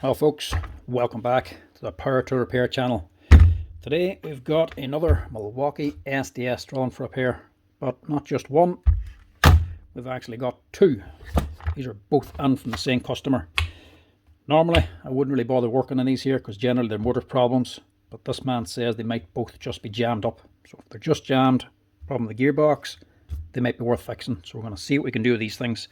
Hello folks, welcome back to the Power to Repair channel. Today we've got another Milwaukee SDS drill for repair, but not just one, we've actually got two. These are both in from the same customer. Normally I wouldn't really bother working on these here because generally they're motor problems, but this man says they might both just be jammed up. So if they're just jammed, problem with the gearbox, they might be worth fixing. So we're going to see what we can do with these things.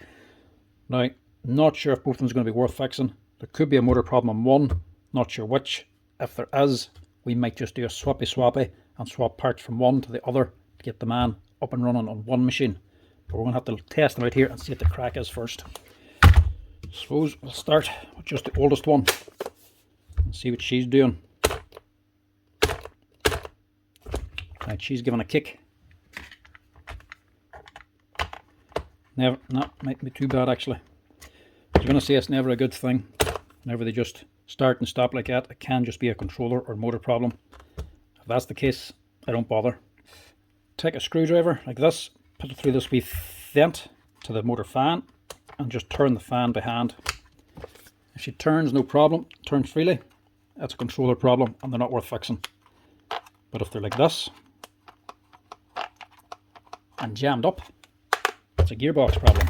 Now, not sure if both of them is going to be worth fixing. There could be a motor problem on one, not sure which. If there is, we might just do a swappy and swap parts from one to the other to get the man up and running on one machine. But we're going to have to test them out here and see what the crack is first. Suppose we'll start with just the oldest one and see what she's doing. Right, she's giving a kick. Never, no, might be too bad actually. You're going to say it's never a good thing. Whenever they just start and stop like that, it can just be a controller or motor problem. If that's the case, I don't bother. Take a screwdriver like this, put it through this wee vent to the motor fan, and just turn the fan by hand. If she turns, no problem, turns freely, that's a controller problem and they're not worth fixing. But if they're like this and jammed up, it's a gearbox problem,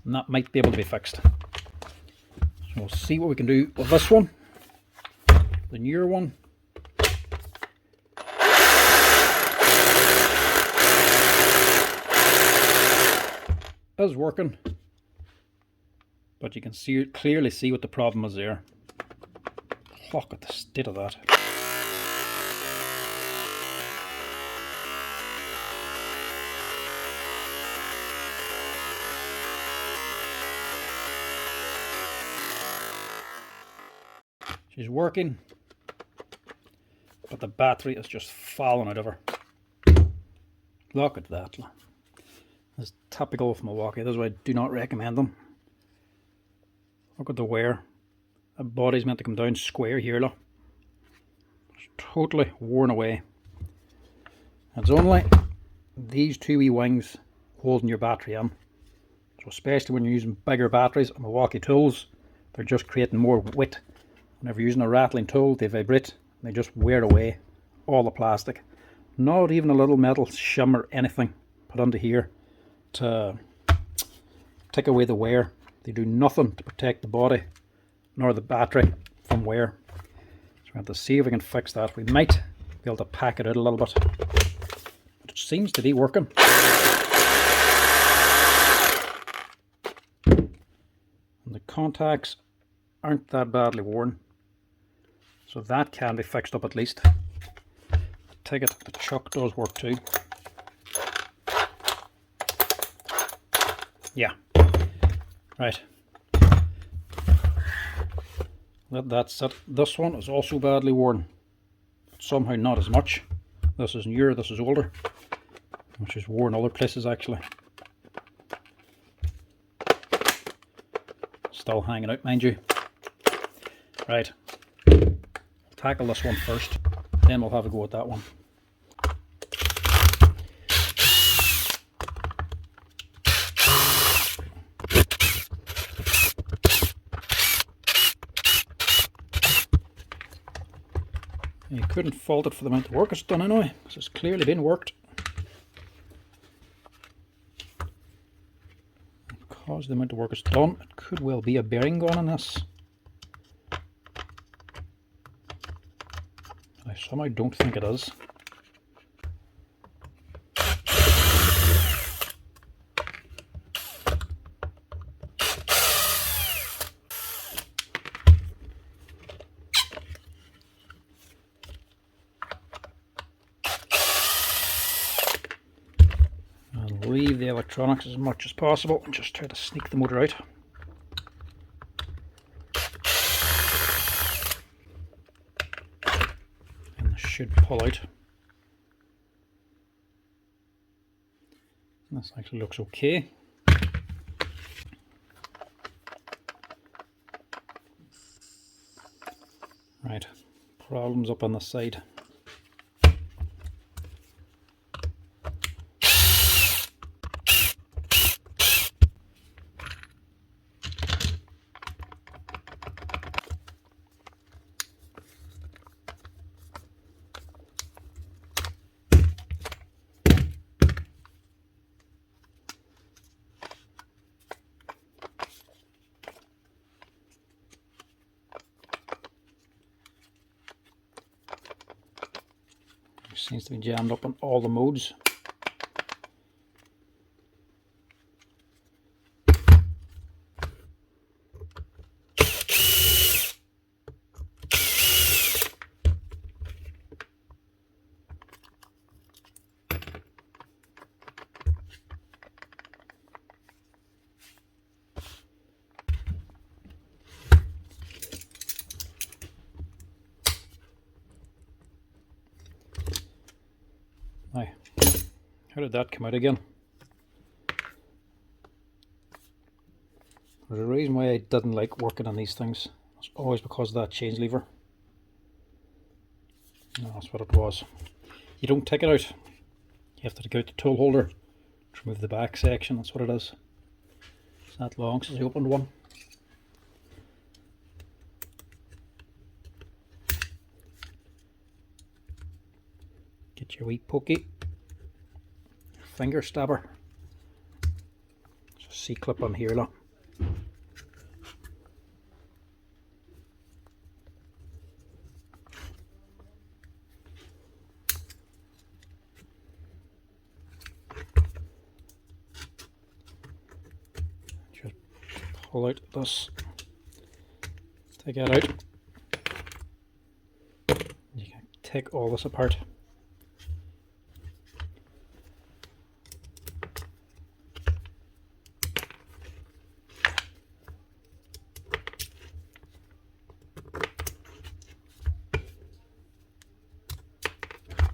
and that might be able to be fixed. So we'll see what we can do with this one, the newer one. Is working, but you can clearly see what the problem is there. Look at the state of that. She's working, but the battery is just falling out of her. Look at that. It's typical of Milwaukee. This is why I do not recommend them. Look at the wear. The body's meant to come down square here, look. It's totally worn away. It's only these two wee wings holding your battery in. So especially when you're using bigger batteries and Milwaukee tools, they're just creating more weight. Whenever you're using a rattling tool, they vibrate and they just wear away all the plastic. Not even a little metal shim or anything put onto here to take away the wear. They do nothing to protect the body nor the battery from wear. So we have to see if we can fix that. We might be able to pack it out a little bit. But it seems to be working. And the contacts aren't that badly worn. So that can be fixed up at least. I take it the chuck does work too. Yeah. Right. That's it. This one is also badly worn. Somehow not as much. This is newer, this is older. Which is worn other places actually. Still hanging out, mind you. Right. Tackle this one first, then we'll have a go at that one. You couldn't fault it for the amount of work it's done anyway, because it's clearly been worked. Because the amount of work it's done, it could well be a bearing gone in this. I somehow don't think it is. I'll leave the electronics as much as possible and just try to sneak the motor out. Should pull out. This actually looks okay. Right, problems up on the side. Seems to be jammed up on all the modes. Now, how did that come out again? There's a reason why I didn't like working on these things. It's always because of that change lever. No, that's what it was. You don't take it out. You have to take out the tool holder to remove the back section. That's what it is. It's that long since I opened one. Get your wee pokey finger stabber. There's a C-clip on here, look. Just pull out this, take that out. You can take all this apart.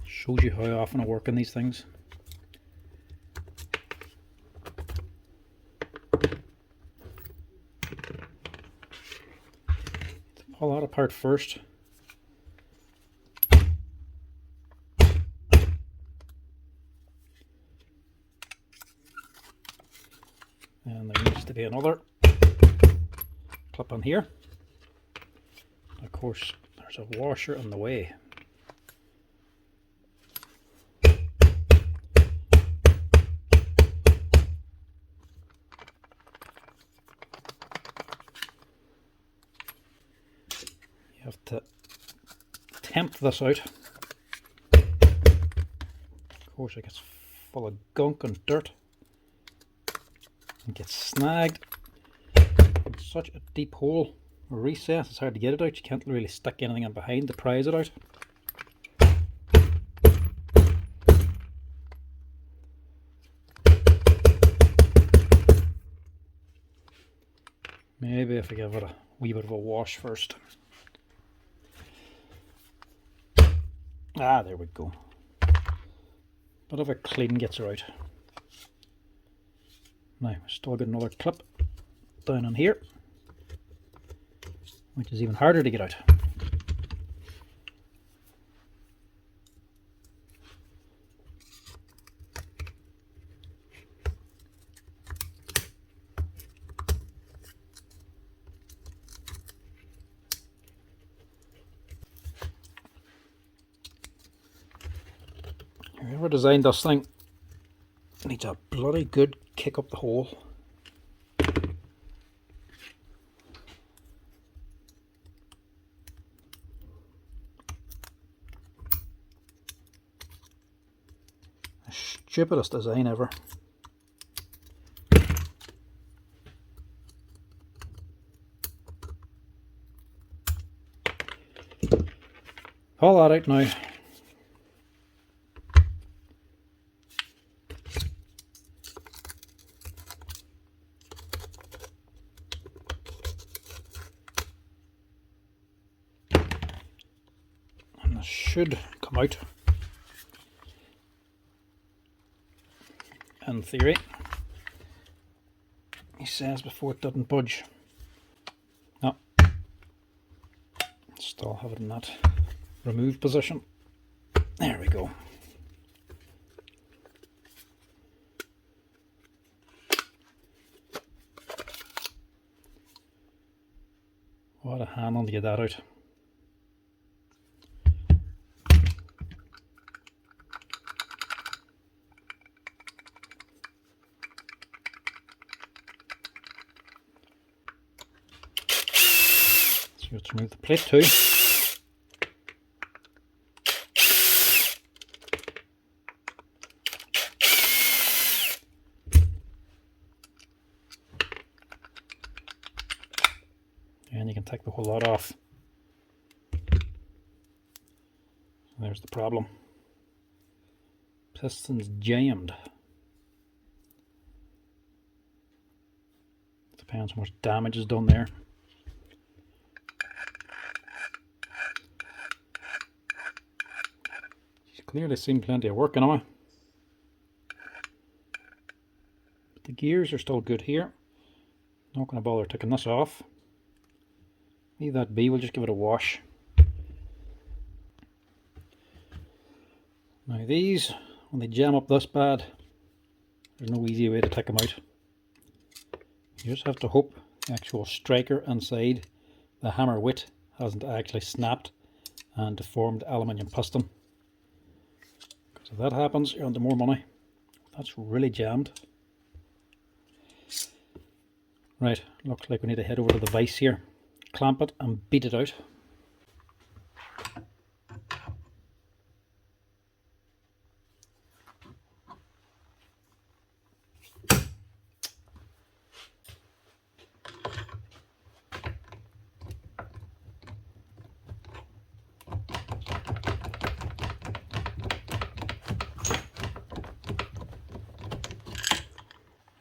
Shows you how often I work on these things. Pull that apart first. And there needs to be another clip on here. Of course, there's a washer in the way. You have to tempt this out. Of course, it gets full of gunk and dirt and gets snagged in such a deep hole or recess. It's hard to get it out. You can't really stick anything in behind to prise it out. Maybe if I give it a wee bit of a wash first. Ah, there we go. Bit of a clean gets her out. Now, we've still got another clip down on here, which is even harder to get out. Whoever designed this thing needs a bloody good kick up the hole. The stupidest design ever. Pull that out now. And this should come out. In theory. He says before it doesn't budge. No. Still have it in that remove position. There we go. What a handle to get that out. So let's remove the plate too. take the whole lot off. There's the problem. Piston's jammed. Depends how much damage is done there. She's clearly seen plenty of work anyway. But the gears are still good here. Not going to bother taking this off. Leave that be, we'll just give it a wash. Now these, when they jam up this bad, there's no easy way to take them out. You just have to hope the actual striker inside the hammer wit hasn't actually snapped and deformed aluminium piston. Because if that happens, you're under more money. That's really jammed. Right, looks like we need to head over to the vise here, clamp it and beat it out.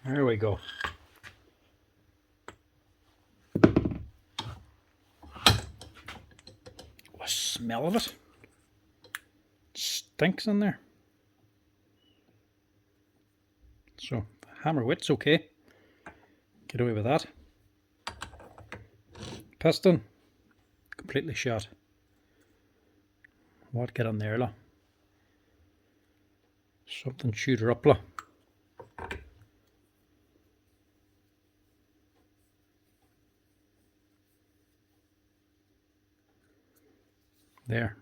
There we go. What a smell of it. It stinks in there. So, the hammer wit's okay. Get away with that. Piston, completely shot. What get on there, la? Something shoot her up, la. There.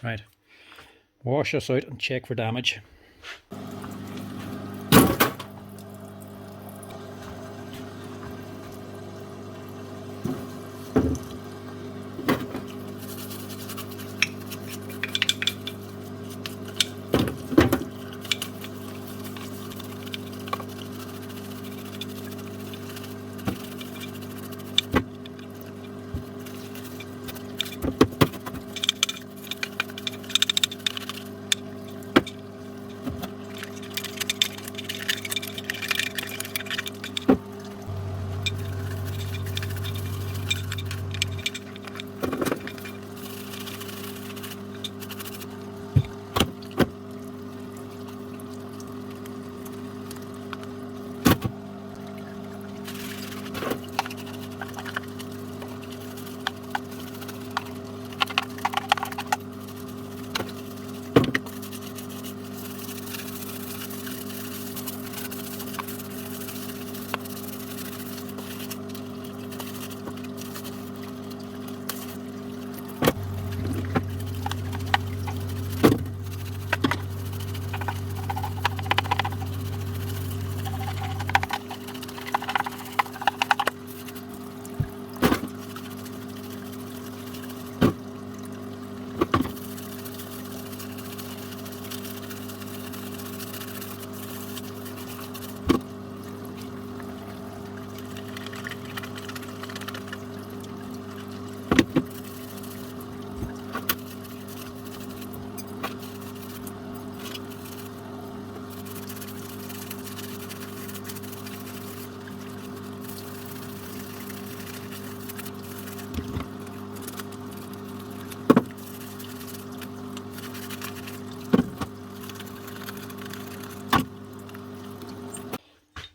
Right. Wash this out and check for damage.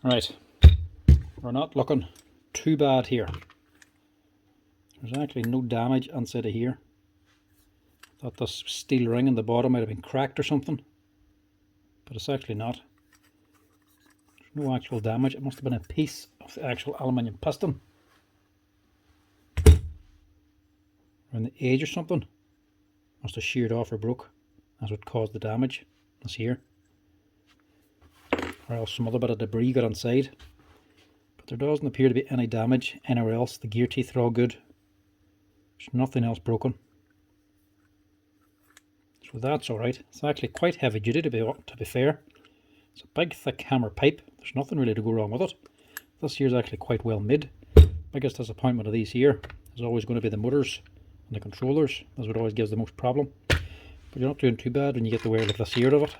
Right, we're not looking too bad here. There's actually no damage inside of here. Thought this steel ring in the bottom might have been cracked or something, but it's actually not. There's no actual damage. It must have been a piece of the actual aluminium piston around the edge or something. Must have sheared off or broke. That's what caused the damage. That's here. Or else some other bit of debris got inside. But there doesn't appear to be any damage anywhere else. The gear teeth are all good. There's nothing else broken. So that's alright. It's actually quite heavy duty to be fair. It's a big thick hammer pipe. There's nothing really to go wrong with it. This here is actually quite well made. Biggest disappointment of these here is always going to be the motors and the controllers. That's what always gives the most problem. But you're not doing too bad when you get the wear like this here of it.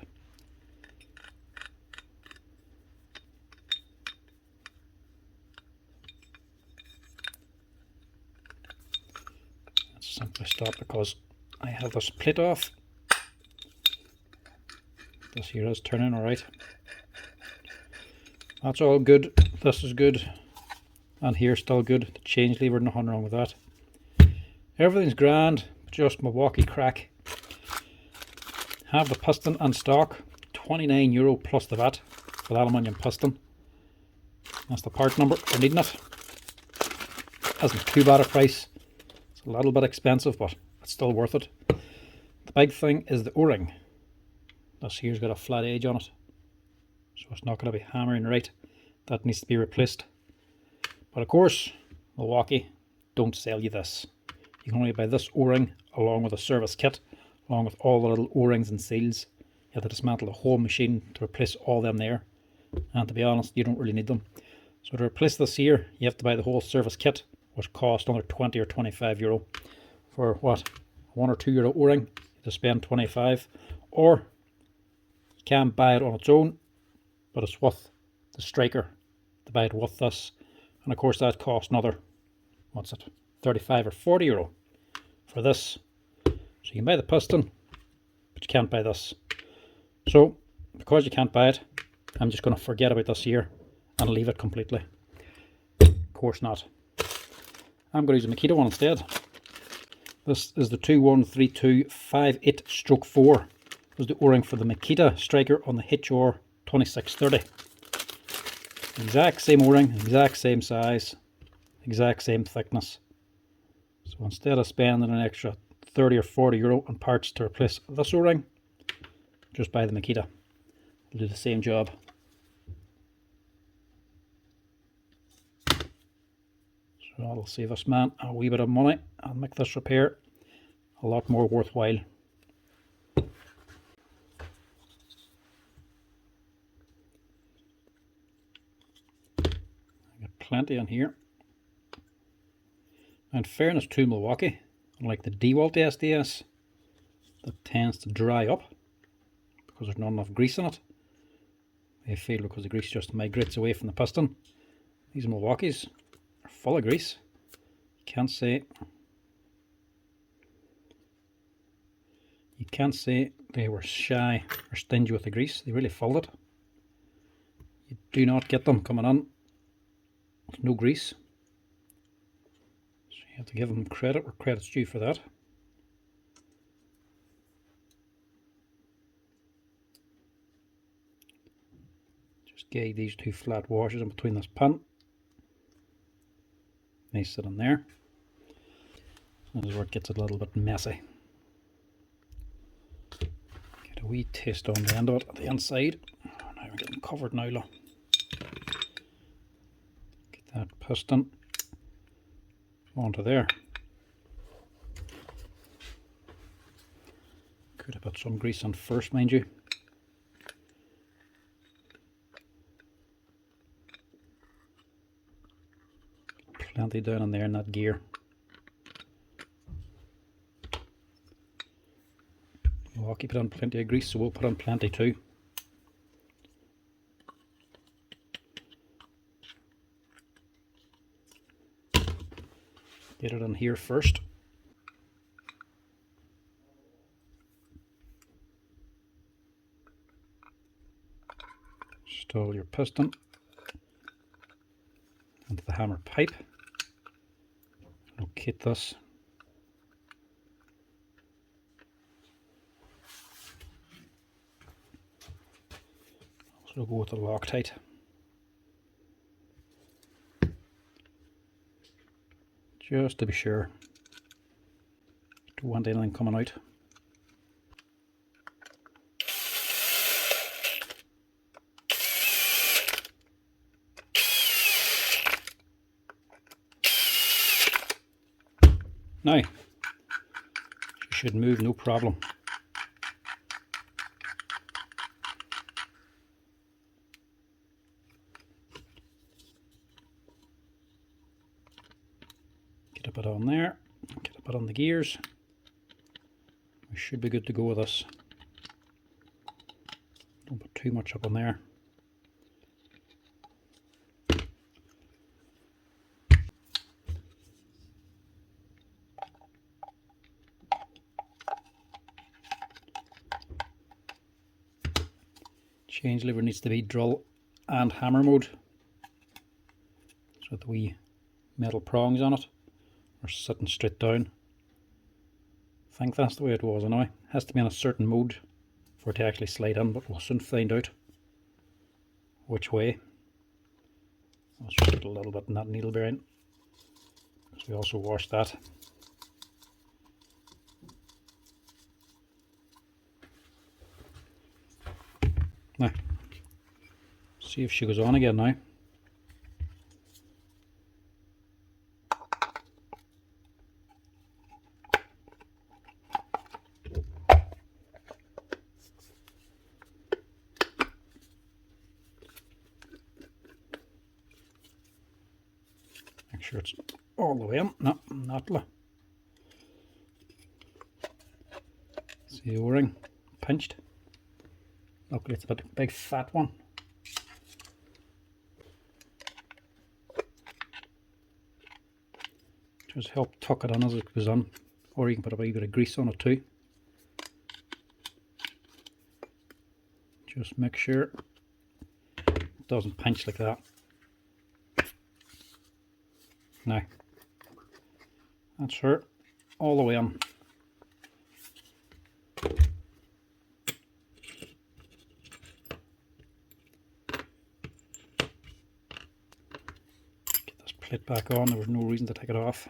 Let's simply stop because I have this plate off. This here is turning alright. That's all good. This is good. And here's still good. The change lever, nothing wrong with that. Everything's grand, just Milwaukee crack. Have the piston in stock, €29 plus the VAT for the aluminium piston. That's the part number for needing it. Isn't too bad a price. It's a little bit expensive, but it's still worth it. The big thing is the O-ring. This here's got a flat edge on it, so it's not going to be hammering right. That needs to be replaced. But of course, Milwaukee don't sell you this. You can only buy this O-ring along with a service kit, along with all the little O-rings and seals. You have to dismantle the whole machine to replace all them there. And to be honest, you don't really need them. So to replace this here, you have to buy the whole service kit, which costs another 20 or 25 euro. For what, €1 or €2 O-ring, you have to spend 25. Or you can buy it on its own, but it's with the striker to buy it with this. And of course that costs another, what's it, 35 or 40 euro for this. So you can buy the piston, but you can't buy this. So because you can't buy it, I'm just going to forget about this here and leave it completely. Of course not. I'm going to use a Makita one instead. This is the 213258/4. This is the O-ring for the Makita striker on the HR 2630. Exact same O-ring, exact same size, exact same thickness. So instead of spending an extra 30 or 40 euro on parts to replace this O-ring, just buy the Makita. It'll do the same job. So that'll save us, man, a wee bit of money and make this repair a lot more worthwhile. Plenty in here. In fairness to Milwaukee, unlike the DeWalt SDS, that tends to dry up because there's not enough grease in it. I feel because the grease just migrates away from the piston. These Milwaukees are full of grease. You can't say they were shy or stingy with the grease. They really filled it. You do not get them coming on with no grease. So you have to give them credit where credit's due for that. Just gave these two flat washers in between this pin. They sit in there. This is where it gets a little bit messy. Get a wee taste on the end of it at the inside. Now we're getting covered now, look. That piston onto there. Could have put some grease on first, mind you. Plenty down in there in that gear. Milwaukee put on plenty of grease, so we'll put on plenty too. Get it in here first. Install your piston into the hammer pipe. Locate this. Also go with the Loctite. Just to be sure. Don't want anything coming out. Now, she should move no problem. Slip it on there, get a bit on the gears. We should be good to go with this. Don't put too much up on there. Change lever needs to be drill and hammer mode, so that the wee metal prongs on it are sitting straight down. I think that's the way it was anyway. It has to be in a certain mode for it to actually slide in, but we'll soon find out which way. Let's just put a little bit in that needle bearing, because we also washed that. Now, see if she goes on again now. Make sure it's all the way in. No, not. See the O-ring pinched. Luckily it's a big fat one. Just help tuck it in as it goes on, or you can put a wee bit of grease on it too. Just make sure it doesn't pinch like that. Now, that's her all the way on. Get this plate back on, there was no reason to take it off.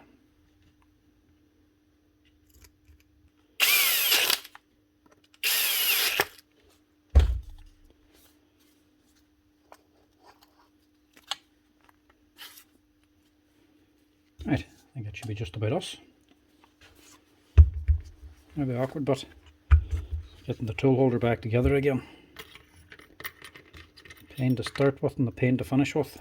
Right, I think it should be just about us. Maybe awkward, but getting the tool holder back together again. Pain to start with and the pain to finish with.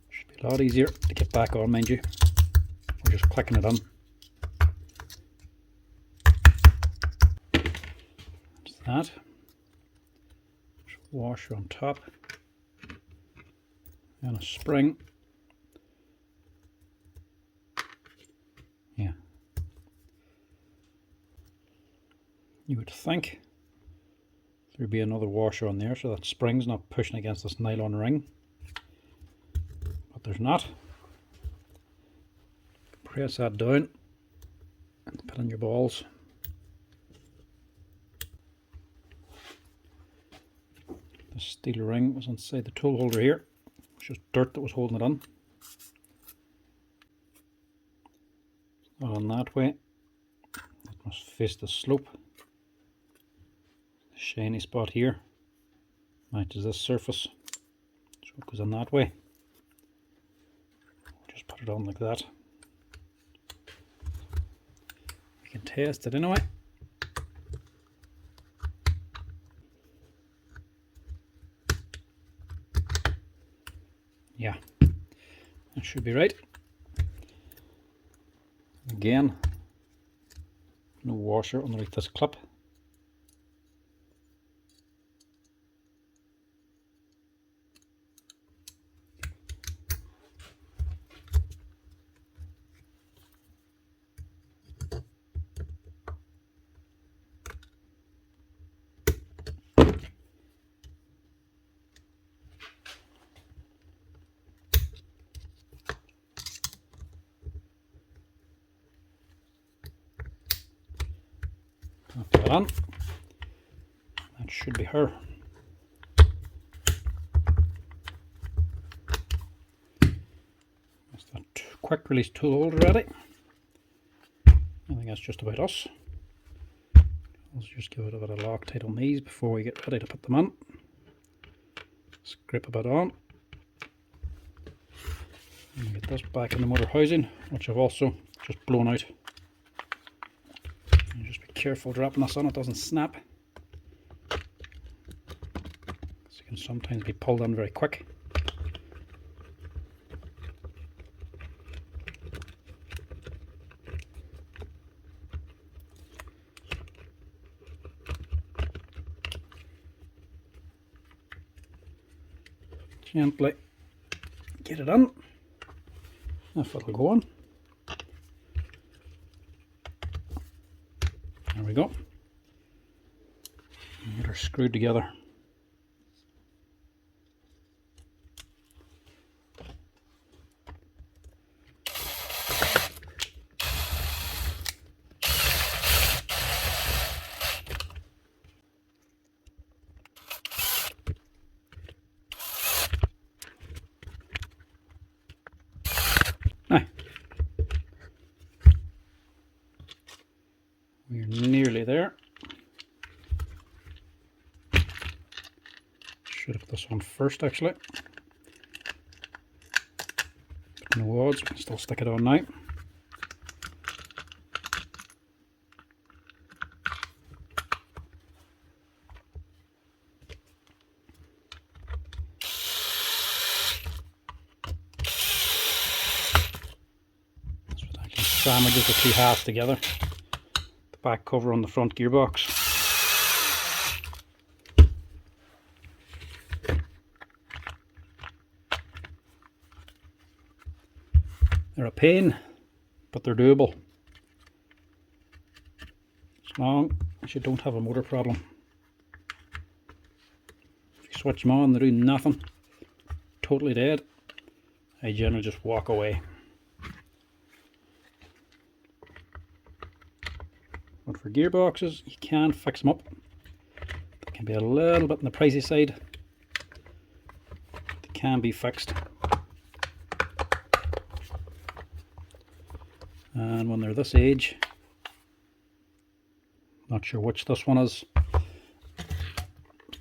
Should be a lot easier to get back on, mind you. We're just clicking it on. That washer on top and a spring. Yeah, you would think there'd be another washer on there so that spring's not pushing against this nylon ring, but there's not. Press that down and put in your balls. The steel ring was inside the tool holder here. It's just dirt that was holding it on. Not on that way. It must face the slope. The shiny spot here matches this surface, so it goes on that way. Just put it on like that. We can test it anyway. Yeah, that should be right. Again, no washer underneath this clip. Put that on. That should be her. That's that quick release tool holder ready. I think that's just about us. Let's just give it a bit of Loctite on these before we get ready to put them on. Scrape a bit on. And get this back in the motor housing, which I've also just blown out. And just be careful dropping this on, it doesn't snap. It can sometimes be pulled in very quick. Gently get it in, if it'll go on. There we go. And get her screwed together. Now, we're nearly there. Should have put this on first actually. No odds, we can still stick it on now. Sandwiches the two halves together. The back cover on the front gearbox. They're a pain, but they're doable. As long as you don't have a motor problem. If you switch them on, they do nothing. Totally dead. I generally just walk away. But for gearboxes, you can fix them up. They can be a little bit on the pricey side. They can be fixed. And when they're this age, not sure which this one is.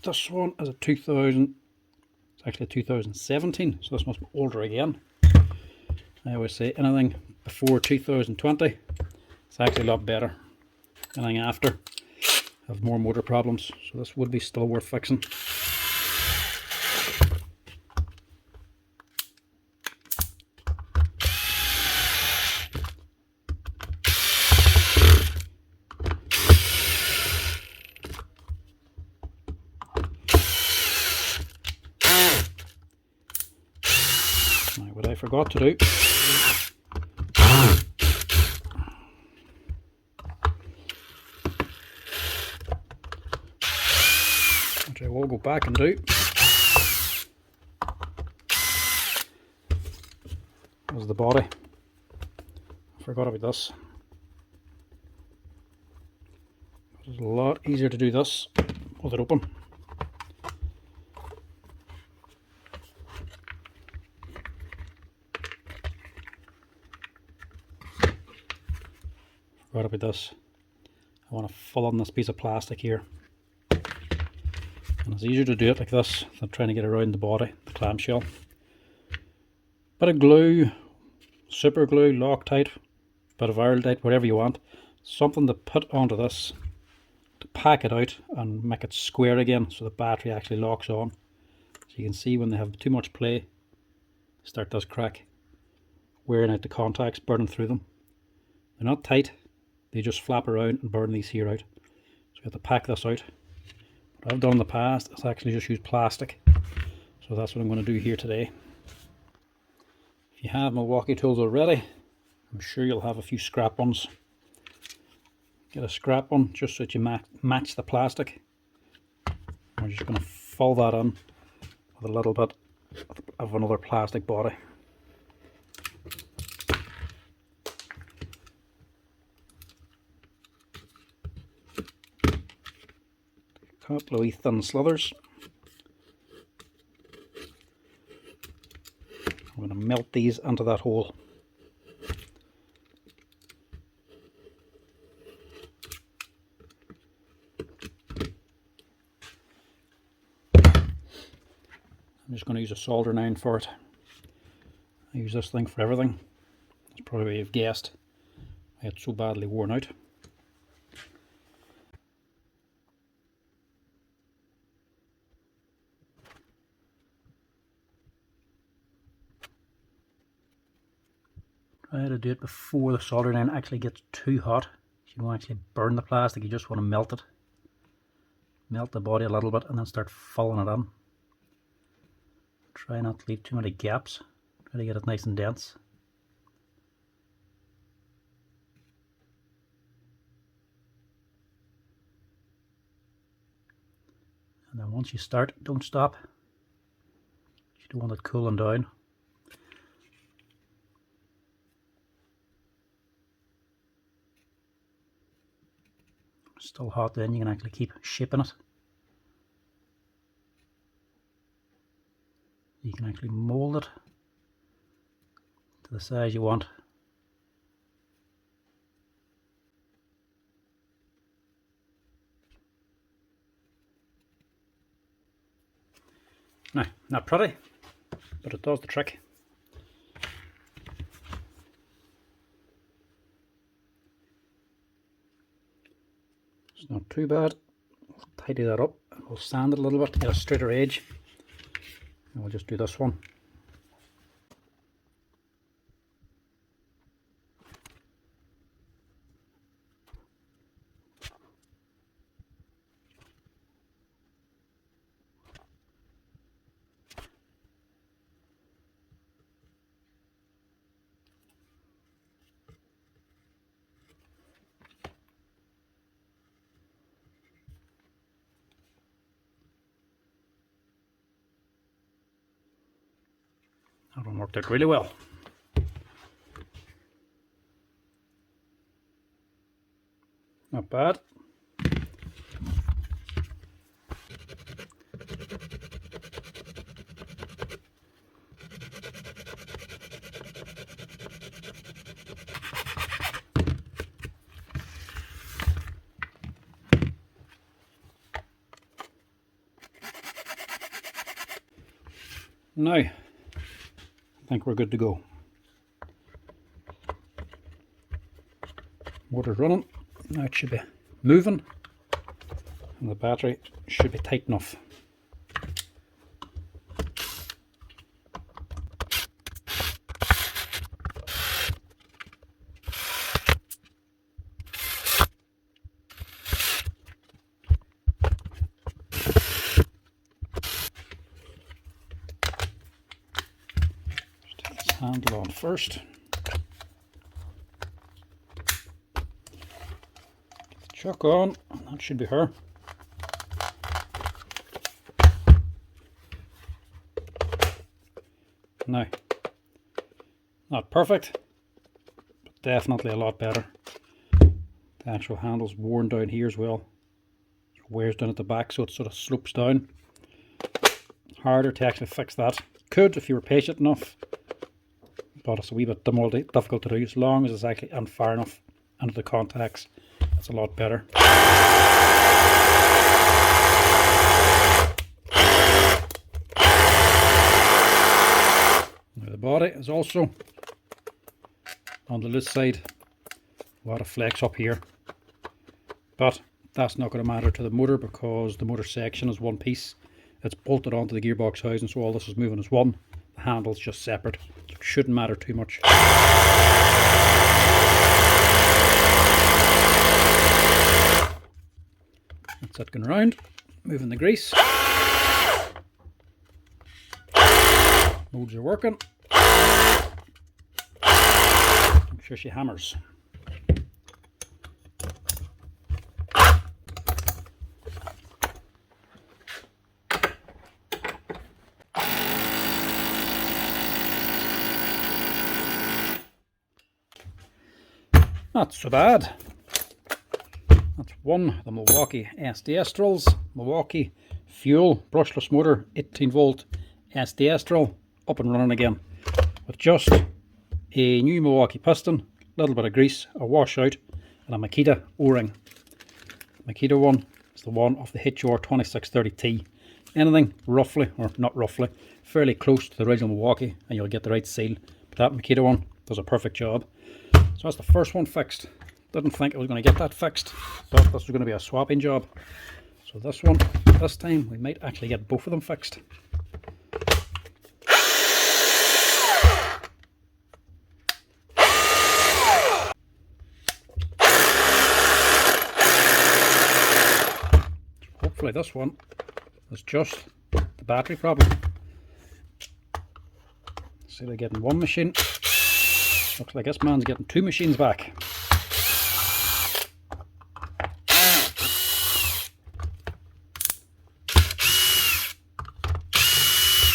This one is a 2000, it's actually a 2017, so this must be older again. I always say anything before 2020, it's actually a lot better. Anything after have more motor problems, so this would be still worth fixing. Now, what I forgot to do, which I will go back and do, was the body. I forgot about this. It's a lot easier to do this with it open. Forgot about this. I want to fill in this piece of plastic here. And it's easier to do it like this than trying to get around the body, the clamshell. Bit of glue, super glue, Loctite, bit of Araldite, whatever you want. Something to put onto this to pack it out and make it square again so the battery actually locks on. So you can see when they have too much play, start does crack, wearing out the contacts, burning through them. They're not tight, they just flap around and burn these here out. So you have to pack this out. What I've done in the past is actually just use plastic. So that's what I'm going to do here today. If you have Milwaukee tools already, I'm sure you'll have a few scrap ones. Get a scrap one just so that you match the plastic. We're just going to fill that in with a little bit of another plastic body. A couple of wee thin slithers. I'm going to melt these into that hole. I'm just going to use a soldering iron for it. I use this thing for everything. That's probably what you've guessed. It's so badly worn out. Try to do it before the soldering iron actually gets too hot. You don't actually burn the plastic, you just want to melt it. Melt the body a little bit and then start filling it in. Try not to leave too many gaps. Try to get it nice and dense. And then once you start, don't stop. You don't want it cooling down. Still hot, then you can actually keep shaping it. You can actually mold it to the size you want. Now, not pretty, but it does the trick. It's not too bad. We'll tidy that up and we'll sand it a little bit to get a straighter edge. And we'll just do this one. That one worked out really well. Not bad. Now, I think we're good to go. Motor's running. Now it should be moving and the battery should be tight enough. Handle on first. Get the chuck on, and that should be her. Now, not perfect, but definitely a lot better. The actual handle's worn down here as well. It wears down at the back, so it sort of slopes down. Harder to actually fix that. Could if you were patient enough. But it's a wee bit difficult to do. As long as it's actually in far enough into the contacts, it's a lot better. Now the body is also on the loose side. A lot of flex up here, but that's not going to matter to the motor because the motor section is one piece. It's bolted onto the gearbox housing, so all this is moving as one. The handle's just separate. It shouldn't matter too much. That's it going around. Moving the grease. Modes are working. Make sure she hammers. Not so bad. That's one of the Milwaukee SDS drills. Milwaukee fuel brushless motor 18 volt SDS drill up and running again with just a new Milwaukee piston, a little bit of grease, a washout and a Makita O-ring. The Makita one is the one off the HR 2630T. Anything roughly, or not roughly, fairly close to the original Milwaukee and you'll get the right seal. But that Makita one does a perfect job. So that's the first one fixed. Didn't think I was going to get that fixed, but this was going to be a swapping job. So this one, this time, we might actually get both of them fixed. hopefully this one is just the battery problem. See, they're getting one machine. Looks like this man's getting two machines back.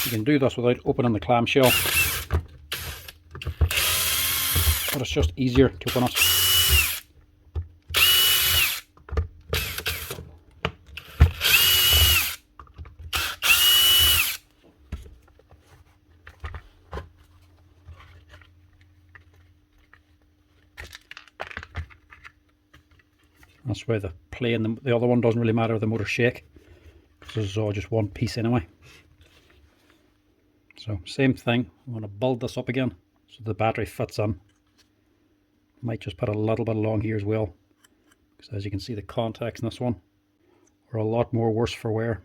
You can do this without opening the clamshell, but it's just easier to open it. That's why the play and the other one doesn't really matter if the motor shake, because this is all just one piece anyway. So same thing, I'm going to build this up again so the battery fits in. Might just put a little bit along here as well, because as you can see the contacts in this one are a lot more worse for wear.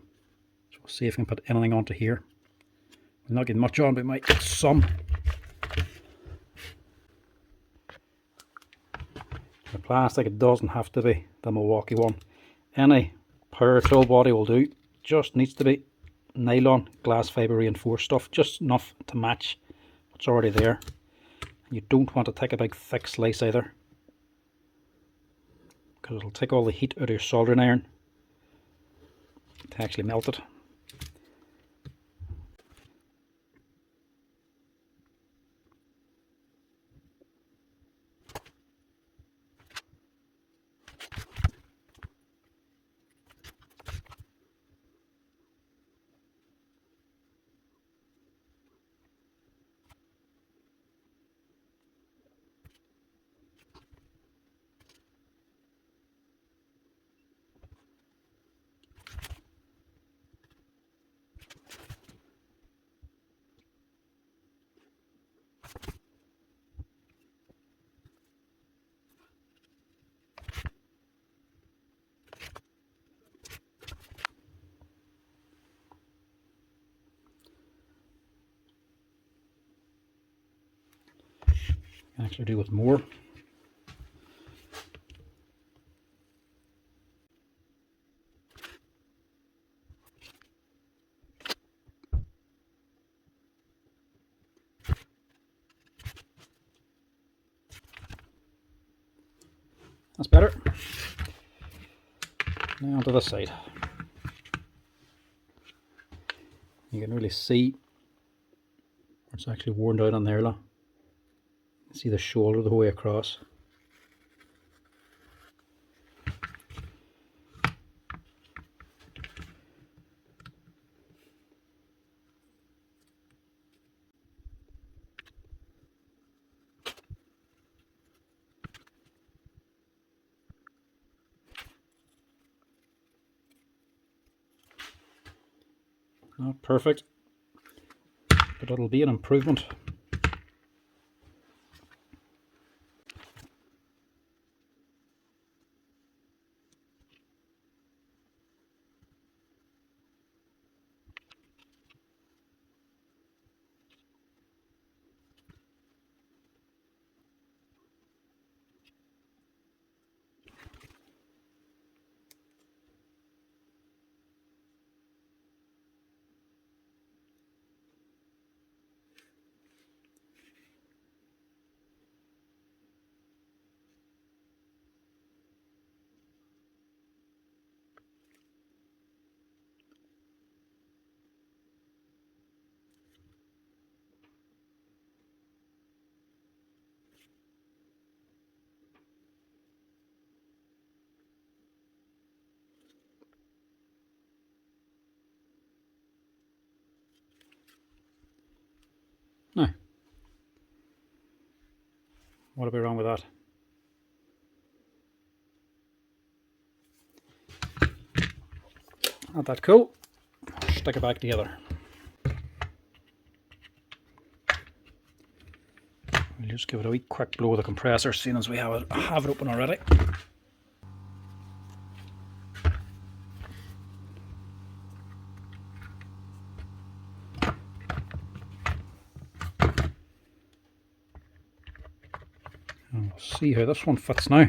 So we'll see if we can put anything onto here. We're not getting much on, but we might get some. The plastic, it doesn't have to be the Milwaukee one. Any power tool body will do. Just needs to be nylon, glass fibre reinforced stuff, just enough to match what's already there. You don't want to take a big thick slice either, because it'll take all the heat out of your soldering iron to actually melt it. Can actually do with more. That's better. Now onto this side. You can really see it's actually worn out on there. Look. See the shoulder the whole way across. Not perfect, but it'll be an improvement. Now, what'll be wrong with that? Not that cool. Stick it back together. We'll just give it a wee quick blow with the compressor, seeing as we have it open already. And we'll see how this one fits now.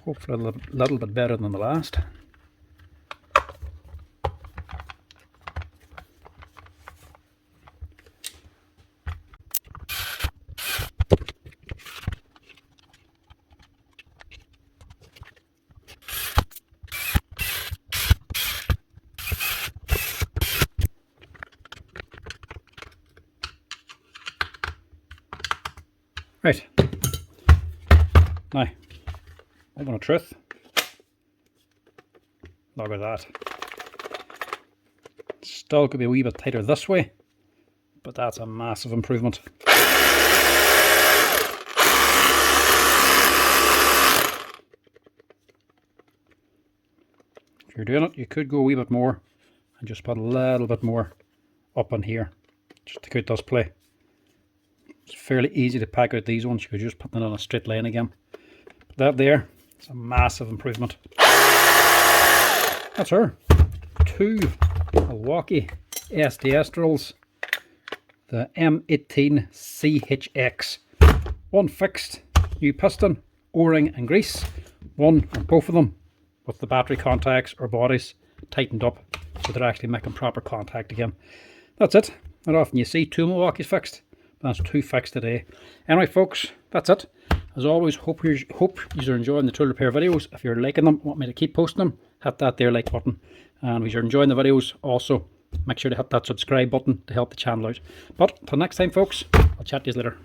Hopefully a little bit better than the last. Right. Now, moment of truth. Look at that. Still could be a wee bit tighter this way, but that's a massive improvement. If you're doing it, you could go a wee bit more and just put a little bit more up on here, just to get this play. It's fairly easy to pack out these ones. You could just put them on a straight line again. But that there is a massive improvement. That's her. 2 Milwaukee SDS drills. The M18 CHX. 1 fixed, new piston, O-ring and grease. 1 on both of them with the battery contacts or bodies tightened up so they're actually making proper contact again. That's it. Not often you see 2 Milwaukees fixed. That's 2 fixed today. Anyway, folks, that's it. As always, hope you're enjoying the tool repair videos. If you're liking them, want me to keep posting them, hit that there like button. And if you're enjoying the videos, also make sure to hit that subscribe button to help the channel out. But until next time, folks, I'll chat to you later.